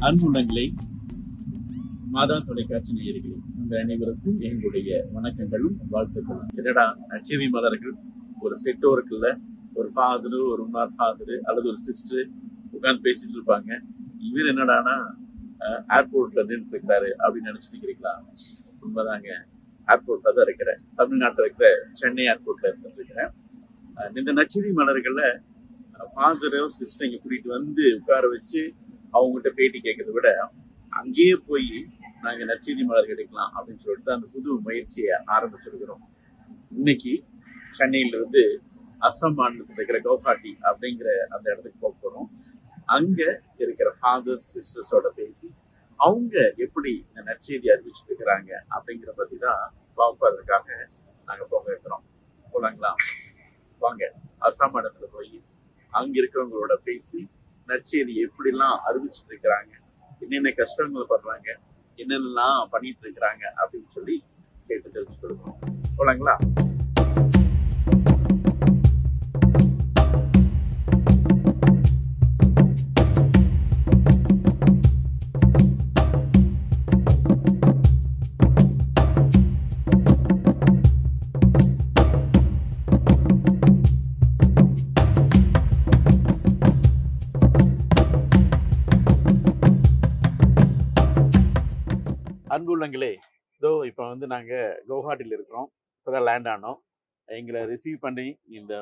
அன்புள்ளங்களை மாதா தொலைக்காட்சி நேயர்களே, உங்கள் அனைவருக்கும் எங்களுடைய வணக்கங்களும் வாழ்த்துக்களும். என்னடா நச்செவி மலர்கள் ஒரு செட்டோருக்குள்ள ஒரு ஃபாதரு, ஒரு முன்னாள் ஃபாதரு அல்லது ஒரு சிஸ்டர் உட்காந்து பேசிட்டு இருப்பாங்க. இவர் என்னடானா ஏர்போர்ட்ல நின்று இருக்கிறாரு அப்படின்னு நினைச்சிருக்கிறீங்களா? உண்மைதாங்க, ஏர்போர்ட்ல தான் இருக்கிறேன். தமிழ்நாட்டில் இருக்கிற சென்னை ஏர்போர்ட்ல இருந்துட்டு இருக்கிறேன். இந்த நச்செவி மலர்கள்ல ஃபாதரோ சிஸ்டர் இங்க கூட்டிட்டு வந்து உட்கார வச்சு அவங்ககிட்ட பேட்டி கேட்கறத விட அங்கேயே போய் நாங்க நச்செய்தி மலர் கிடைக்கலாம் அப்படின்னு சொல்லிட்டு அந்த புது முயற்சியை ஆரம்பிச்சிருக்கிறோம். இன்னைக்கு சென்னையில இருந்து அசாம் மாநிலத்தில் இருக்கிற கவுஹாட்டி அப்படிங்கிற அந்த இடத்துக்கு போக போறோம். அங்க இருக்கிற ஃபாதர்ஸ் சிஸ்டர்ஸோட பேசி அவங்க எப்படி இந்த நற்செய்தி அறிவிச்சுட்டு இருக்கிறாங்க அப்படிங்கிற பத்தி தான் பார்ப்பதற்காக நாங்க போக இருக்கிறோம். போலாங்களா? வாங்க, அசாம் மாநிலத்துல போய் அங்க இருக்கிறவங்களோட பேசி நற்செய்தி எப்படிலாம் அறிவிச்சுட்டு இருக்கிறாங்க, என்னென்ன கஷ்டங்கள் படுறாங்க, என்னென்னலாம் பண்ணிட்டு இருக்கிறாங்க அப்படின்னு சொல்லி கேட்டு தெரிஞ்சு கொடுக்கணும். போலாங்களா? அன்புள்ளங்களே, இதோ இப்போ வந்து நாங்கள் கவுஹாட்டியில் இருக்கிறோம். இப்போதான் லேண்ட் ஆனோம். எங்களை ரிசீவ் பண்ணி இந்த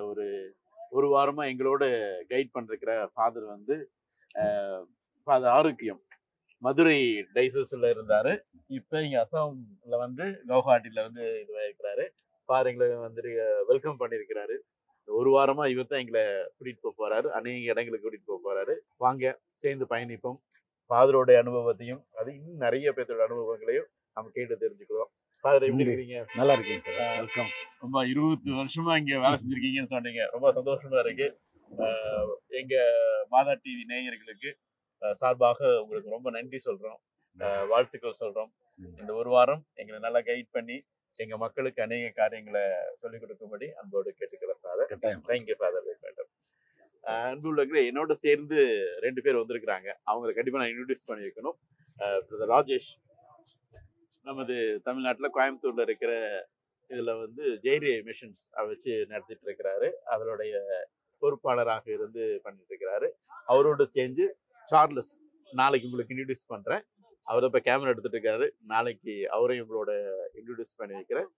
ஒரு வாரமாக எங்களோட கைட் பண்ணிருக்கிற ஃபாதர் வந்து ஃபாதர் ஆரோக்கியம் மதுரை டைசஸில் இருந்தார். இப்போ இங்கே அசாமில் வந்து கவுஹாட்டியில் வந்து இதுவாக இருக்கிறாரு. ஃபாதர் எங்களை வந்து வெல்கம் பண்ணியிருக்கிறாரு. ஒரு வாரமாக இவர் தான் எங்களை கூட்டிகிட்டு போக போகிறாரு. அநேக இடங்களுக்கு கூட்டிகிட்டு போக போகிறாரு. வாங்க சேர்ந்து பயணிப்போம். ஃபாதரோடைய அனுபவத்தையும் அது இன்னும் நிறைய பேர்த்தோட அனுபவங்களையும் நம்ம கேட்டு தெரிஞ்சுக்கிறோம். ஃபாதர் எப்படி இருக்கீங்க? நல்லா இருக்கீங்க. வெல்கம். ரொம்ப 20 வருஷமா இங்க வேலை செஞ்சிருக்கீங்கன்னு சொன்னீங்க. ரொம்ப சந்தோஷமா இருக்கு. எங்க மாதா டிவி நேயர்களுக்கு சார்பாக உங்களுக்கு ரொம்ப நன்றி சொல்றோம், வாழ்த்துக்கள் சொல்றோம். இந்த ஒரு வாரம் எங்களை நல்லா கைட் பண்ணி எங்க மக்களுக்கு அநேக காரியங்களை சொல்லிக் கொடுக்கும்படி அன்போடு கேட்டுக்கிறேன் ஃபாதர். Thank you father. அன்புள்ளவர்களே, என்னோட சேர்ந்து 2 பேர் வந்திருக்கிறாங்க. அவங்களை கண்டிப்பா நான் இன்ட்ரோடியூஸ் பண்ணி வைக்கணும். பிரதர் ராஜேஷ் நமது தமிழ்நாட்டில் கோயம்புத்தூர்ல இருக்கிற இதுல வந்து ஜெய்ரே மிஷன்ஸ் வச்சு நடத்திட்டு இருக்கிறாரு. அதனுடைய பொறுப்பாளராக இருந்து பண்ணிட்டு இருக்கிறாரு. அவரோட சேர்ந்து சார்லஸ் நாளைக்கு உங்களுக்கு இன்ட்ரோடியூஸ் பண்றேன். அவர் இப்போ கேமரா எடுத்துட்டு இருக்காரு. நாளைக்கு அவரையும் உங்களோட இன்ட்ரோடியூஸ் பண்ணி வைக்கிறேன்.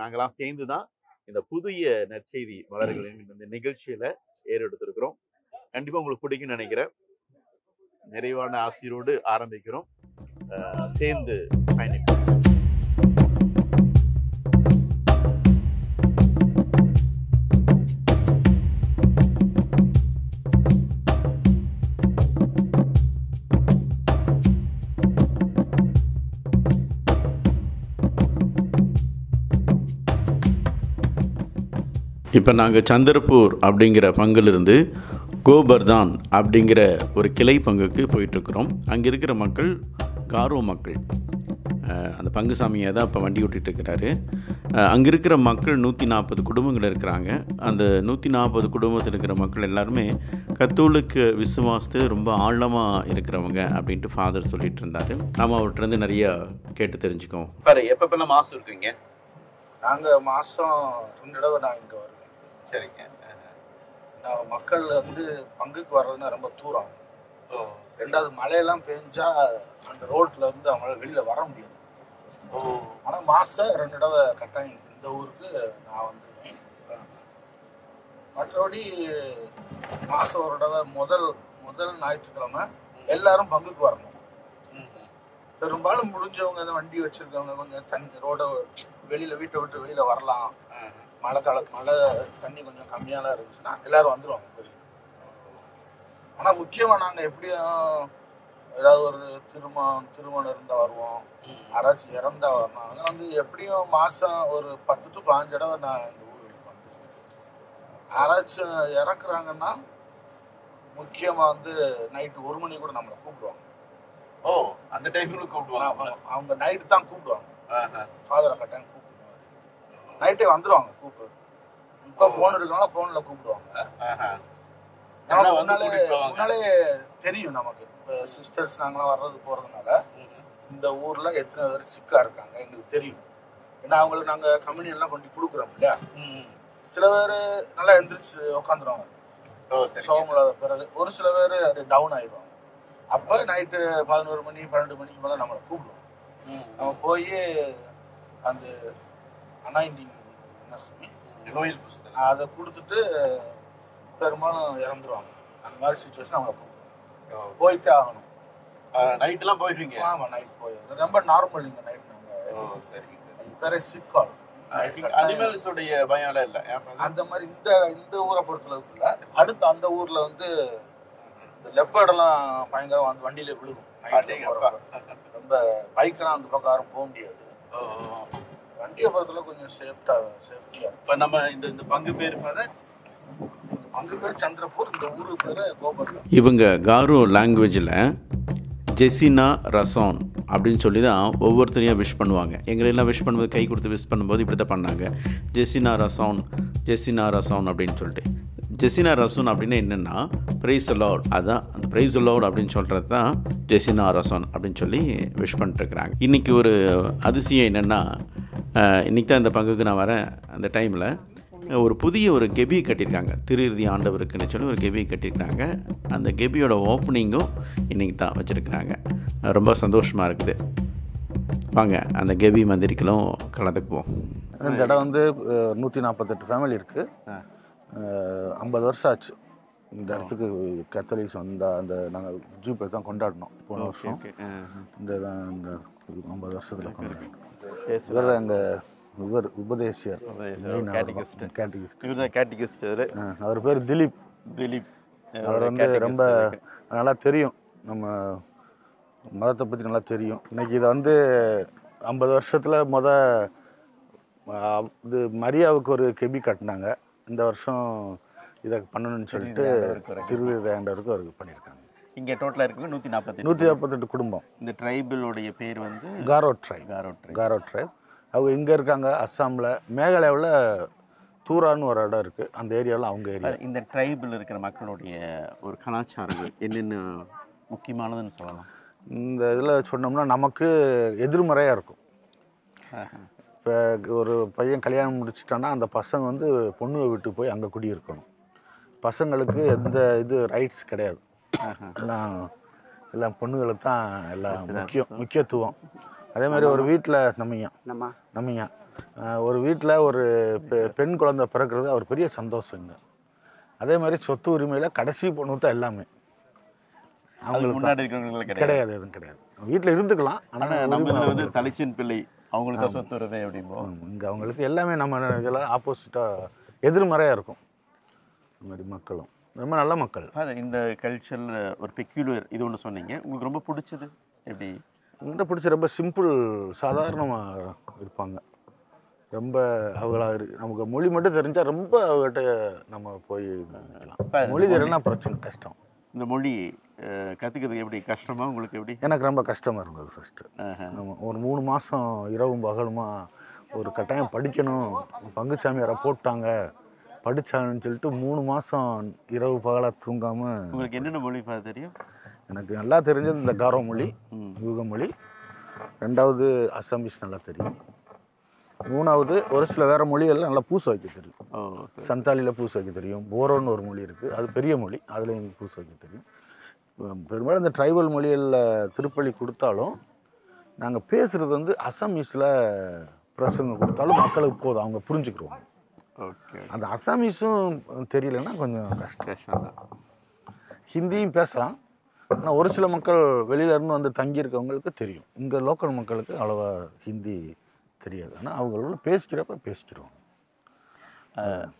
நாங்களாம் சேர்ந்து தான் இந்த புதிய நற்செய்தி மலர்களின் இந்த நிகழ்ச்சியில ஏறெடுத்திருக்கிறோம். கண்டிப்பா உங்களுக்கு பிடிக்கும்னு நினைக்கிறேன். நிறைவான ஆசிரோடு ஆரம்பிக்கிறோம். சேர்ந்து பயணிப்போம். இப்போ நாங்கள் சந்திரப்பூர் அப்படிங்கிற பங்கிலிருந்து கோபர்தான் அப்படிங்கிற ஒரு கிளை பங்குக்கு போயிட்டுருக்குறோம். அங்கே இருக்கிற மக்கள் காரோ மக்கள். அந்த பங்கு சாமியை தான் இப்போ வண்டி ஓட்டிகிட்டு இருக்கிறாரு. அங்கே இருக்கிற மக்கள் 140 குடும்பங்கள் இருக்கிறாங்க. அந்த 140 குடும்பத்தில் இருக்கிற மக்கள் எல்லாருமே கத்தோலிக்க விசுவாசத்து ரொம்ப ஆழமாக இருக்கிறவங்க அப்படின்ட்டு ஃபாதர் சொல்லிட்டு இருந்தார். நாம் அவர்கிட்ட நிறையா கேட்டு தெரிஞ்சுக்கோம். பாரு, எப்பப்பெல்லாம் மாதம் இருக்குங்க? நாங்கள் மாதம் 2 தடவை நான் இங்கே வருவேன். சரிங்க. நான் மக்கள் வந்து பங்குக்கு வர்றதுன்னா ரொம்ப தூரம். ரெண்டாவது மழையெல்லாம் பெஞ்சா அந்த ரோட்ல இருந்து அவங்களால வெளியில வர முடியாது. ஆனால் மாதம் 2 தடவை கட்டாயம் இந்த ஊருக்கு நான் வந்துடுவேன். மற்றபடி மாதம் ஒரு தடவை முதல் ஞாயிற்றுக்கிழமை எல்லாரும் பங்குக்கு வரணும். பெரும்பாலும் முடிஞ்சவங்க தான் வண்டி வச்சிருக்கவங்க கொஞ்சம் தண்ணி ரோட வெளியில வீட்டை விட்டு வெளியில வரலாம். மழை தண்ணி கொஞ்சம் கம்மியாலாம் இருந்துச்சுன்னா எல்லாரும் வந்துடுவாங்க கோயிலுக்கு. ஆனா முக்கியமா நாங்க எப்படியும் ஏதாவது ஒரு திருமணம் இருந்தா வருவோம், யாராச்சும் இறந்தா வரணும். அதனால வந்து எப்படியும் மாசம் ஒரு 10 to 15 தடவை நான் இந்த ஊருக்கு வந்துருக்கேன். யாராச்சும் இறக்குறாங்கன்னா முக்கியமா வந்து நைட்டு 1 மணி கூட நம்மளை கூப்பிடுவாங்க. அந்த டைம்ல கூப்பிடுவாங்க. அவங்க நைட்டு தான் கூப்பிடுவாங்க. ஃபாதரை கட்டாயம் கூப்பிடுவாங்க. நைட்டே வந்துடுவாங்க கூப்பிடுறது. இப்போ ஃபோன் இருக்காங்களா, ஃபோனில் கூப்பிடுவாங்க. நமக்கு முன்னாலே தெரியும். நமக்கு இப்போ சிஸ்டர்ஸ் நாங்களாம் வர்றது போகிறதுனால இந்த ஊரில் எத்தனை பேர் சிக்காக இருக்காங்க எங்களுக்கு தெரியும். ஏன்னா அவங்களுக்கு நாங்கள் கம்யூனியெல்லாம் கொண்டு கொடுக்குறோம் இல்லையா. சில பேர் நல்லா எந்திரிச்சு உட்காந்துருவாங்க சோகங்கள பிறகு, ஒரு சில பேர் அது டவுன் ஆயிடுவாங்க. அப்போ நைட்டு 11 மணி 12 மணிக்கு மேலே நம்மளை கூப்பிடுவோம். நம்ம போய் அந்த அனாயிண்டிங் என்ன சொல்லி அதை கொடுத்துட்டு பெரும்பாலும் இறந்துருவாங்க. அந்த மாதிரி சுச்சுவேஷன் அவங்கள கூப்பிடுவோம். போய்த்தே ஆகணும். நைட்லாம் போயிடுவீங்க? ஆமாம், நைட் போய் ரொம்ப நார்மல். இந்த நைட் நாங்கள் சரி வேற சிக்கால் அனிமல்ஸோடைய பயம் இல்லை அந்த மாதிரி இந்த ஊரை பொறுத்தளவுக்கு இல்லை. அடுத்து அந்த ஊர்ல வந்து இந்த லெப்பர்டெல்லாம் பயங்கரம் அந்த வண்டியில விழுகும். ரொம்ப பைக்கெல்லாம் அந்த பக்கம் யாரும் போக முடியாது. வண்டியை பொறுத்தளவு கொஞ்சம் சேஃப்டியா. இப்போ நம்ம இந்த பங்கு பேர் பங்கு பேர் சந்திரபூர், இந்த ஊரு பேர் கோபர்தான். இவங்க காரோ லாங்குவேஜில் ஜெசினா ரசான் அப்படின்னு சொல்லி தான் ஒவ்வொருத்தரையும் விஷ் பண்ணுவாங்க. எங்களெல்லாம் விஷ் பண்ணும்போது கை கொடுத்து விஷ் பண்ணும்போது இப்படி தான் பண்ணாங்க. ஜெசினா ரசான் அப்படின்னு சொல்லிட்டு. ஜெசினா ரசான் அப்படின்னு என்னென்னா ப்ரைஸ் லார்ட். அதான் அந்த ப்ரைஸ் லார்ட் அப்படின்னு சொல்கிறது தான் ஜெசினா ரசான் அப்படின்னு சொல்லி விஷ் பண்ணிட்டுருக்குறாங்க. இன்றைக்கி ஒரு அதிசயம் என்னென்னா, இன்றைக்கி தான் இந்த பங்குக்கு நான் வரேன். அந்த டைமில் ஒரு புதிய ஒரு கெபி கட்டியிருக்காங்க. திருஇறுதி ஆண்டவருக்குன்னு சொல்லி ஒரு கெபி கட்டியிருக்காங்க. அந்த கெபியோட ஓப்பனிங்கும் இன்றைக்கி தான் வச்சுருக்குறாங்க. ரொம்ப சந்தோஷமாக இருக்குது. வாங்க அந்த கெபி மந்திரிக்கெல்லாம் கலந்துக்குவோம். இந்த இடம் வந்து 148 ஃபேமிலி இருக்குது. 50 வருஷம் ஆச்சு இந்த இடத்துக்கு கேத்தலிக்ஸ் வந்து அந்த நாங்கள் ஜூப்பை தான் கொண்டாடினோம் போன வருஷம். இந்த 50 வருஷத்தில் கொண்டாடினோம். எங்கள் உபதேசியர் கேட்டிகிஸ்ட் அவர் பேர் திலீப். அவர் வந்து ரொம்ப நல்லா தெரியும், நம்ம மதத்தை பற்றி நல்லா தெரியும். இன்னைக்கு இதை வந்து 50 வருஷத்தில் இது மரியாவுக்கு ஒரு கெபி கட்டினாங்க. இந்த வருஷம் இதை பண்ணணும்னு சொல்லிட்டு திருவிழாண்டவருக்கு அவருக்கு பண்ணியிருக்காங்க. இங்கே டோட்டலாக இருக்குது 148 குடும்பம். இந்த ட்ரைபிளுடைய பேர் வந்து காரோ ட்ரைப். அவங்க இங்கே இருக்காங்க அஸ்ஸாமில். மேகாலயாவில் தூரான்னு ஒரு இடம் இருக்குது, அந்த ஏரியாவில் அவங்க ஏரியா. இந்த ட்ரைபிள் இருக்கிற மக்களுடைய ஒரு கலாச்சாரங்கள் என்னென்ன முக்கியமானதுன்னு சொல்லலாம்? இந்த இதில் சொன்னோம்னா நமக்கு எதிர்மறையாக இருக்கும். இப்போ ஒரு பையன் கல்யாணம் முடிச்சிட்டான்னா அந்த பசங்க வந்து பொண்ணுவை விட்டு போய் அங்கே குடியிருக்கணும். பசங்களுக்கு எந்த ரைட்ஸ் கிடையாது. எல்லாம் பொண்ணுகளுக்கு தான் எல்லாம் முக்கியத்துவம். அதே மாதிரி ஒரு வீட்டில் நம்மையா ஒரு வீட்டில் ஒரு பெண் குழந்தை பிறக்கிறது அவர் பெரிய சந்தோஷங்க. அதே மாதிரி சொத்து உரிமையில் கடைசி பொண்ணு தான் எல்லாமே. அவங்களுக்கு முன்னாடி இருக்கிறவங்களுக்கு கிடையாது, எதுவும் கிடையாது. வீட்டில் இருந்துக்கலாம், ஆனால் நம்ம வந்து தலைச்சின் பிள்ளை அவங்களுக்கு சொத்து உரிமை அப்படிம்போம். இங்கே அவங்களுக்கு எல்லாமே நம்ம இதெல்லாம் ஆப்போசிட்டாக எதிர்மறையாக இருக்கும். இந்த மாதிரி மக்களும் ரொம்ப நல்ல மக்கள். இந்த கல்ச்சரில் ஒரு பெக்யூலர் இது ஒன்று சொன்னீங்க, உங்களுக்கு ரொம்ப பிடிச்சது எப்படி? ரொம்ப பிடிச்ச ரொம்ப சிம்பிள், சாதாரணமாக இருப்பாங்க. ரொம்ப அவங்களா நமக்கு மொழி மட்டும் தெரிஞ்சால் ரொம்ப அவங்ககிட்ட நம்ம போய் மொழி தெரியலன்னா பிரச்சனை கஷ்டம். இந்த மொழி கற்றுக்கிறதுக்கு எப்படி கஷ்டமா உங்களுக்கு? எப்படி? எனக்கு ரொம்ப கஷ்டமாக இருந்தது ஃபஸ்ட்டு. நம்ம ஒரு 3 மாதம் இரவும் பகலுமா ஒரு கட்டாயம் படிக்கணும், பங்குச்சாமி யாரை போட்டாங்க படித்தாங்கன்னு சொல்லிட்டு 3 மாதம் இரவு பகலாக தூங்காமல். உங்களுக்கு என்னென்ன மொழி தெரியும்? எனக்கு நல்லா தெரிஞ்சது இந்த காரோ மொழி, யூக மொழி. 2வது அசாமீஸ் நல்லா தெரியும். 3வது ஒரு சில வேறு மொழிகள்லாம் நல்லா பூச வைக்க தெரியும். சந்தாலியில் பூச வைக்க தெரியும். போரோன்னு ஒரு மொழி இருக்குது, அது பெரிய மொழி, அதுலேயும் பூச வைக்க தெரியும். பெரும்பாலும் இந்த ட்ரைபல் மொழிகளில் திருப்பலி கொடுத்தாலும் நாங்கள் பேசுகிறது வந்து அசாமீஸில் பிரசங்கம் கொடுத்தாலும் மக்களுக்கு போதும், அவங்க புரிஞ்சுக்கிடுவாங்க. அந்த அசாமீஸும் தெரியலன்னா கொஞ்சம் கஷ்டம் தான். ஹிந்தியும் பேசலாம், ஆனால் ஒரு சில மக்கள் வெளியிலேருந்து வந்து தங்கியிருக்கவங்களுக்கு தெரியும். இங்கே லோக்கல் மக்களுக்கு அவ்வளோவா ஹிந்தி தெரியாது, ஆனால் அவங்களோட பேசிக்கிறோம்.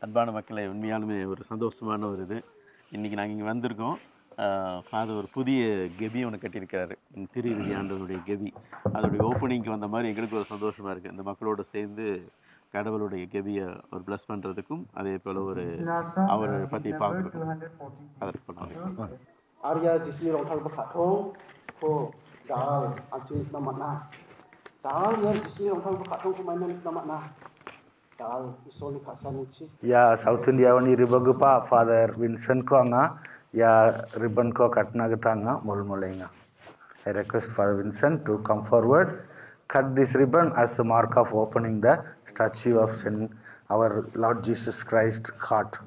அன்பான மக்களை, உண்மையாலுமே ஒரு சந்தோஷமான ஒரு இது. இன்றைக்கி நாங்கள் இங்கே வந்திருக்கோம். ஃபாதர் ஒரு புதிய கெபி ஒன்று கட்டியிருக்கிறாரு, திருஇறுதி ஆண்டவருடைய கெபி. அதோடைய ஓப்பனிங்க்கு வந்த மாதிரி எங்களுக்கு ஒரு சந்தோஷமாக இருக்குது. இந்த மக்களோடு சேர்ந்து கடவுளுடைய கெபியை ஒரு ப்ளஸ் பண்ணுறதுக்கும் அதே போல் ஒரு அவரை பற்றி பார்க்குறதுக்கும் அதற்கு பண்ணாங்க. Arya Disney Rotal Bakatong ko dal anjing nama na dal ya Disney Rotal Bakatong ko mainan nama na dal isoli kasanuci ya South India wani ribagupa Father Vincent ko anga या ribbon को कटना गतांगा मोल मोलेंगा. I request Father Vincent to come forward, cut this ribbon as the mark of opening the statue of Saint our Lord Jesus Christ heart.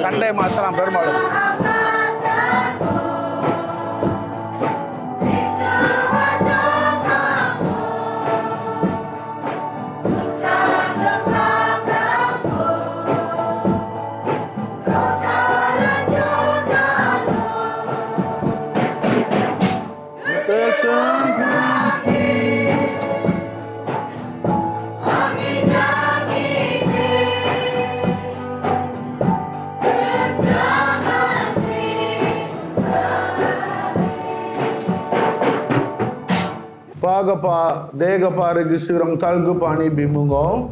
Sunday masalah bermalu. Pagapa, degapa registrang talgu pani bimungo.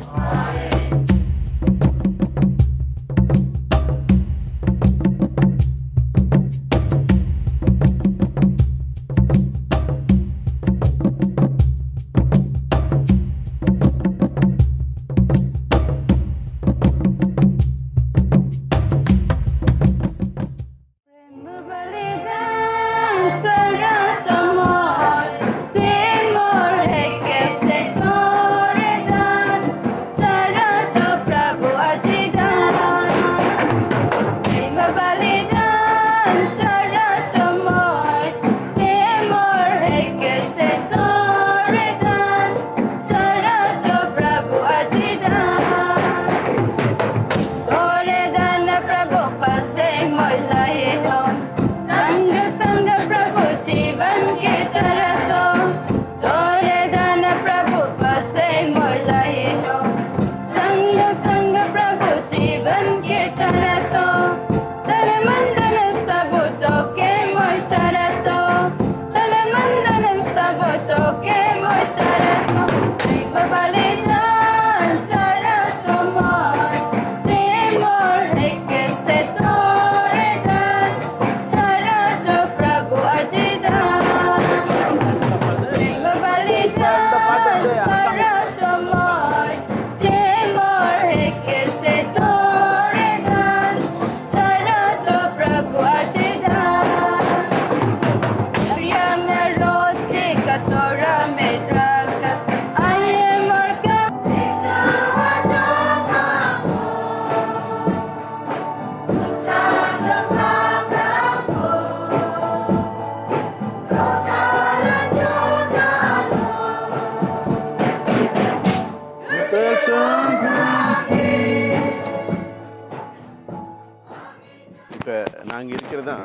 இப்போ நாங்கள் இருக்கிறது தான்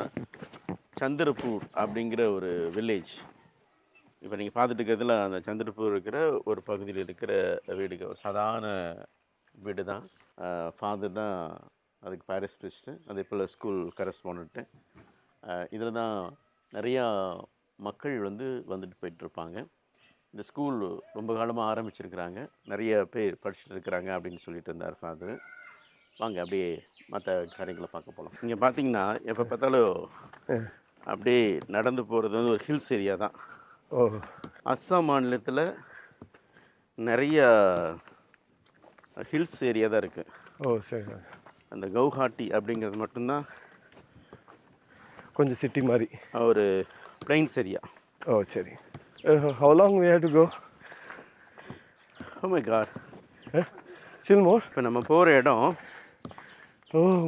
சந்திரப்பூர் அப்படிங்கிற ஒரு village. இப்போ நீங்கள் பார்த்துட்டு இருக்கிறதுல அந்த சந்திரப்பூர் இருக்கிற ஒரு பகுதியில் இருக்கிற வீடுகள் சாதாரண வீடு தான். ஃபாதர் தான் அதுக்கு பாரிஸ் பிரிஸ்ட்டு, அதே போல் ஸ்கூல் கரஸ்பாண்டண்ட்டு. இதில் தான் நிறையா மக்கள் வந்துட்டு போயிட்டுருப்பாங்க. இந்த ஸ்கூல் ரொம்ப காலமாக ஆரம்பிச்சிருக்கிறாங்க, நிறைய பேர் படிச்சுட்டு இருக்கிறாங்க அப்படின்னு சொல்லிட்டு இருந்தார் ஃபாதர். வாங்க அப்படியே மற்ற காரியங்களை பார்க்க போகலாம். இங்கே பார்த்தீங்கன்னா எப்போ பார்த்தாலும் அப்படியே நடந்து போகிறது ஒரு ஹில்ஸ் ஏரியா தான். அஸ்ஸாம் மாநிலத்தில் நிறைய ஹில்ஸ் ஏரியா தான் இருக்குது. சரி. அந்த கவுஹாட்டி அப்படிங்கிறது மட்டும்தான் கொஞ்சம் சிட்டி மாதிரி ஒரு பிளைன்ஸ் ஏரியா. சரி. How long we have to go? Oh my God. Still more? இப்போ நம்ம போகிற இடம்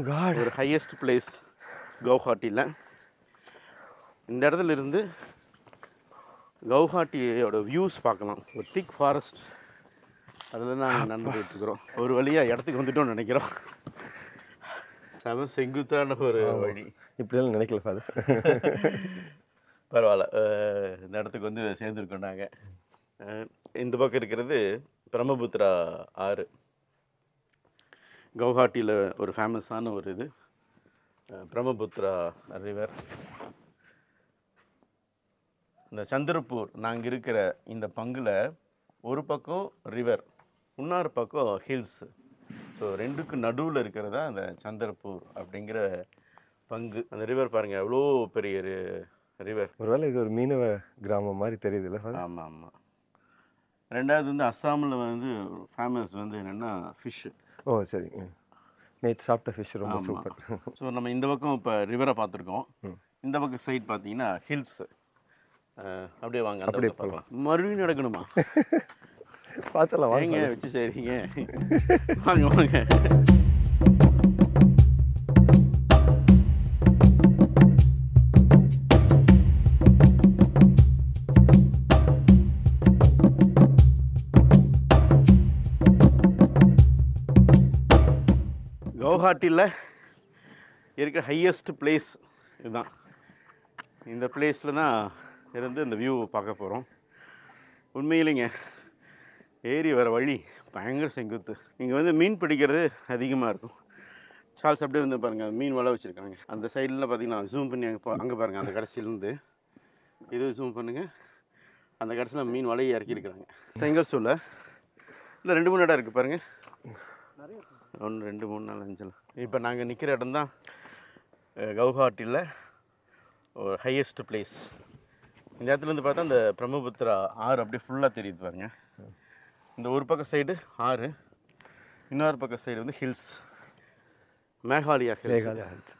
God. ஒரு ஹையஸ்ட் பிளேஸ் கவுஹாட்டியில். இந்த இடத்துல இருந்து கவுஹாட்டியோட வியூஸ் பார்க்கலாம். ஒரு திக் ஃபாரஸ்ட், அதில் நாங்கள் நடந்து போயிட்டுருக்குறோம். ஒரு வழியாக இடத்துக்கு வந்துட்டோம்னு நினைக்கிறோம். செங்குத்தான ஒரு வழி. இப்படியெல்லாம் நினைக்கல ஃபாதர். பரவாயில்ல, இந்த இடத்துக்கு சேர்ந்துருக்கோம் நாங்கள். இந்த பக்கம் இருக்கிறது பிரம்மபுத்திரா ஆறு. கவுஹாட்டியில் ஒரு ஃபேமஸான ஒரு இது பிரம்மபுத்திரா ரிவர். இந்த சந்திரப்பூர் நாங்கள் இருக்கிற இந்த பங்கில் ஒரு பக்கம் ரிவர், இன்னொரு பக்கம் ஹில்ஸ். ஸோ ரெண்டுக்கு நடுவில் இருக்கிறதா அந்த சந்திரப்பூர் அப்படிங்கிற பங்கு. அந்த ரிவர் பாருங்கள், எவ்வளோ பெரிய ரிவர். ஒருவேளை இது ஒரு மீனவ கிராமம் மாதிரி தெரியுதுல்ல? ஆமாம் ஆமாம். ரெண்டாவது வந்து அஸ்ஸாமில் வந்து ஃபேமஸ் வந்து என்னென்னா ஃபிஷ்ஷு. ஓ சரி, நேற்று சாப்பிட்ட ஃபிஷ் ரொம்ப சூப்பர். ஸோ நம்ம இந்த பக்கம் இப்போ ரிவரை பார்த்துருக்கோம், இந்த பக்கம் சைட் பார்த்தீங்கன்னா ஹில்ஸு. அப்படியே வாங்க, அப்படியே பார்க்கலாம். மறுபடியும் நடக்கணுமா? பார்த்தலாம் வாங்க, வச்சு சரிங்க. வாங்க வாங்க. கவுஹாட்டியில் இருக்கிற ஹையஸ்ட் பிளேஸ் இதுதான். இந்த பிளேஸில் தான் இருந்து இந்த வியூ பார்க்க போகிறோம். உண்மையிலேங்க ஏறி வர வழி பயங்கர செங்குத்து. இங்கே வந்து மீன் பிடிக்கிறது அதிகமாக இருக்கும். சால்ஸ் அப்படியே வந்து பாருங்கள், மீன் வலை வச்சுருக்காங்க. அந்த சைடில் பார்த்தீங்கன்னா ஜூம் பண்ணி அங்கே பாருங்கள், அந்த கடைசியிலேருந்து இது ஜூம் பண்ணுங்கள், அந்த கடைசியில் மீன் வலையை இறக்கியிருக்கிறாங்க. செங்கல் சூழல் இல்லை 2-3 இடம் இருக்குது பாருங்கள். 1 2 3 4 5. இப்போ நாங்கள் நிற்கிற இடம் தான் கவுஹாட்டியில் ஒரு ஹையஸ்ட் பிளேஸ். இந்த இடத்துலேருந்து பார்த்தா அந்த பிரம்மபுத்திரா ஆறு அப்படியே ஃபுல்லாக தெரியுது பாருங்க. இந்த ஒரு பக்கம் சைடு ஆறு, இன்னொரு பக்கம் சைடு வந்து ஹில்ஸ், மேகாலயா ஹில்ஸ்.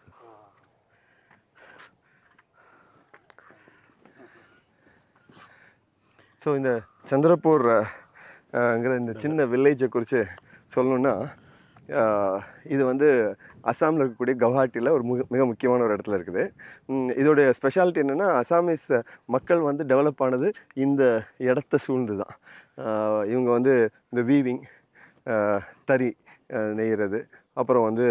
ஸோ இந்த சந்திரப்பூர்ங்கிற இந்த சின்ன வில்லேஜை குறித்து சொல்லணுன்னா, இது வந்து அஸ்ஸாமில் இருக்கக்கூடிய கவுஹாட்டியில் ஒரு மிக முக்கியமான ஒரு இடத்துல இருக்குது. இதோடைய ஸ்பெஷாலிட்டி என்னென்னா, அசாமீஸ் மக்கள் வந்து டெவலப் ஆனது இந்த இடத்த சூழ்ந்து தான். இவங்க வந்து இந்த வீவிங், தறி நெய்கிறது, அப்புறம் வந்து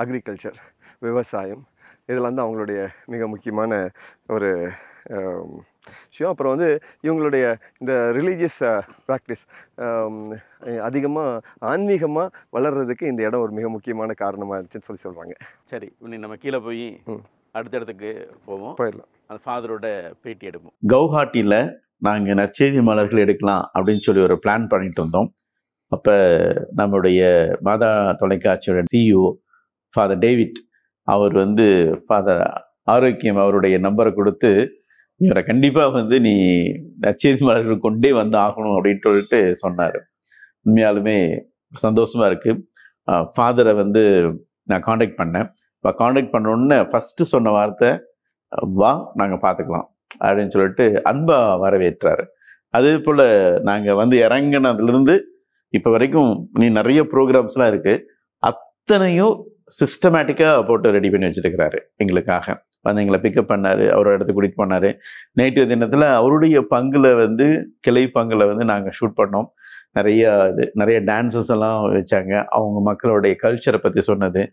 அக்ரிகல்ச்சர், விவசாயம், இதெல்லாம் தான் அவங்களுடைய மிக முக்கியமான ஒரு விஷயம். அப்புறம் வந்து இவங்களுடைய இந்த ரிலீஜியஸ் ப்ராக்டிஸ் அதிகமாக ஆன்மீகமாக வளர்கிறதுக்கு இந்த இடம் ஒரு மிக முக்கியமான காரணமாக இருந்துச்சுன்னு சொல்கிறாங்க. சரி, இன்னைக்கு நம்ம கீழே போய் அடுத்த இடத்துக்கு போயிடலாம். அந்த ஃபாதரோட பேட்டி எடுப்போம். கவுஹாட்டியில் நாங்கள் நற்செய்தி மலர்கள் எடுக்கலாம் அப்படின்னு சொல்லி ஒரு பிளான் பண்ணிட்டு இருந்தோம். அப்போ நம்மளுடைய மாதா தொலைக்காட்சியோட CEO ஃபாதர் டேவிட் அவர் வந்து ஃபாதர் ஆரோக்கியம் அவருடைய நம்பரை கொடுத்து, இவரை கண்டிப்பாக வந்து நீ நற்செய்தி மலர்கள் கொண்டே வந்து ஆகணும் அப்படின்னு சொல்லிட்டு சொன்னார். உண்மையாலுமே சந்தோஷமாக இருக்குது. ஃபாதரை வந்து நான் காண்டாக்ட் பண்ணேன். இப்போ காண்டாக்ட் பண்ணோன்னு ஃபஸ்ட்டு சொன்ன வார்த்தை, வா நாங்கள் பார்த்துக்கலாம் அப்படின்னு சொல்லிட்டு அன்பாக வரவேற்றார். அதே போல் நாங்கள் வந்து இறங்கினதுலேருந்து இப்போ வரைக்கும் நீ நிறைய ப்ரோக்ராம்ஸ்லாம் இருக்குது, அத்தனையும் சிஸ்டமேட்டிக்காக போட்டு ரெடி பண்ணி வச்சுருக்கிறாரு எங்களுக்காக. வந்து எங்களை பிக்கப் பண்ணார், அவரோட இடத்துக்கு கூட்டிகிட்டு போனார். நேற்று தினத்தில் அவருடைய பங்கில் வந்து கிளை பங்கில் வந்து நாங்கள் ஷூட் பண்ணோம். நிறைய டான்ஸஸ் எல்லாம் வச்சாங்க. அவங்க மக்களுடைய கல்ச்சரை பற்றி சொன்னது.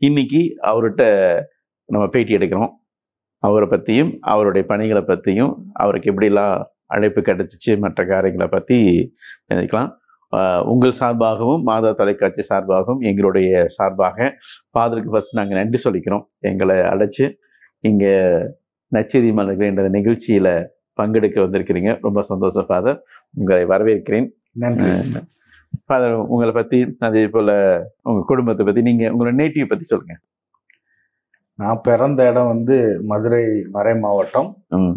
இன்னைக்கு அவர்கிட்ட நம்ம பேட்டி எடுக்கிறோம். அவரை பற்றியும் அவருடைய பணிகளை பற்றியும் அவருக்கு எப்படிலாம் அழைப்பு கிடைச்சிச்சு மற்ற காரியங்களை பற்றி நினைக்கலாம். உங்கள் சார்பாகவும் மாதா தொலைக்காட்சி சார்பாகவும் எங்களுடைய சார்பாக ஃபாதருக்கு ஃபர்ஸ்ட் நாங்கள் நன்றி சொல்லிக்கிறோம். எங்களை அழைச்சி இங்கே நற்செய்தி மலர்கள் என்ற நிகழ்ச்சியில் பங்கெடுக்க வந்திருக்கிறீங்க. ரொம்ப சந்தோஷம் ஃபாதர், உங்களை வரவேற்கிறேன். நன்றி ஃபாதர். உங்களை பற்றி அதே போல் உங்கள் குடும்பத்தை பற்றி நீங்கள் உங்களோட நேட்டிவ் பற்றி சொல்லுங்கள். நான் பிறந்த இடம் வந்து மதுரை மறை மாவட்டம்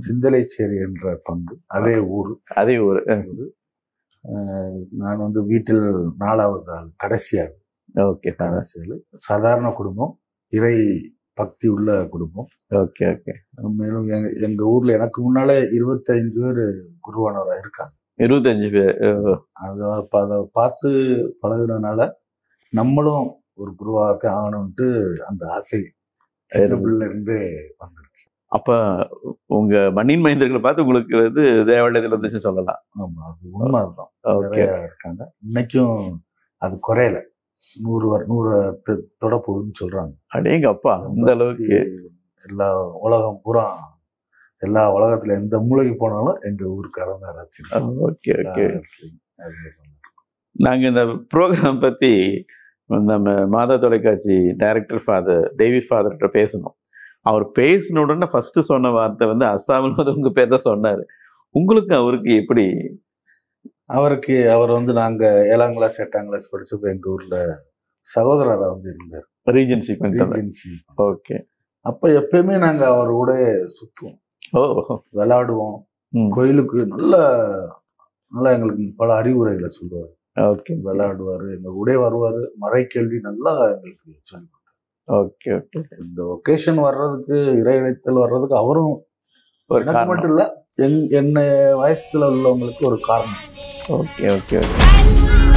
சிந்தலைச்சேரி என்ற பங்கு, அதே ஊர். நான் வந்து வீட்டில் 4வது ஆள், கடைசியாக. ஓகே. சாதாரண குடும்பம், இறை பக்தி உள்ள குடும்பம். Okay okay. மேலும் எங்க ஊர்ல எனக்கு முன்னாலே 25 பேர் குருவானவராக இருக்காங்க. 25 பேர். அதை பார்த்து பழகுனதுனால நம்மளும் ஒரு குருவாக ஆகணும்ட்டு அந்த ஆசை இருந்து வந்துருச்சு. அப்ப உங்க மண்ணின் மைந்தர்களை பார்த்து உங்களுக்கு வந்து தேவாலயத்துல இருந்துச்சு சொல்லலாம். ஆமா, அது உண்மை. அதுதான் நிறைய இருக்காங்க. இன்னைக்கும் அது குறையல. 100 தொட போகுதுன்னு சொல்றாங்க. அடேங்க அப்பா, அந்த அளவுக்கு எல்லா உலகம் பூரா, எல்லா உலகத்துல எந்த மூளைக்கு போனாலும் எங்க ஊருக்காரங்க யாராச்சும். Okay okay. நாங்க இந்த ப்ரோக்ராம் பத்தி நம்ம மாதா தொலைக்காட்சி டைரக்டர் ஃபாதர் டேவிட் ஃபாதர்கிட்ட பேசணும். அவர் பேசின உடனே ஃபர்ஸ்ட் சொன்ன வார்த்தை வந்து அஸ்ஸாமில் வந்து உங்க பேர் தான் சொன்னாரு. உங்களுக்கு அவருக்கு எப்படி? அவர் வந்து நாங்க 7ஆம் கிளாஸ் 8ஆம் கிளாஸ் படிச்சப்ப எங்க ஊர்ல சகோதரரா வந்து இருந்தார். ரீஜென்சி. ஓகே. அப்ப எப்பயுமே நாங்க அவரோட சுத்துவோம், விளையாடுவோம். கோயிலுக்கு நல்லா எங்களுக்கு பல அறிவுரைகளை சொல்லுவார். ஓகே. விளையாடுவாரு, எங்க கூட வருவாரு, மறை கேள்வி நல்லா எங்களுக்கு சொல்லி கொடுத்தாரு. Okay okay. இந்த ஒகேஷன் வர்றதுக்கு, இறை இழைத்தல் வர்றதுக்கு அவரும் எனக்கு மட்டும் இல்ல, என்ன வயசுல உள்ளவங்களுக்கு ஒரு காரணம். Okay okay okay.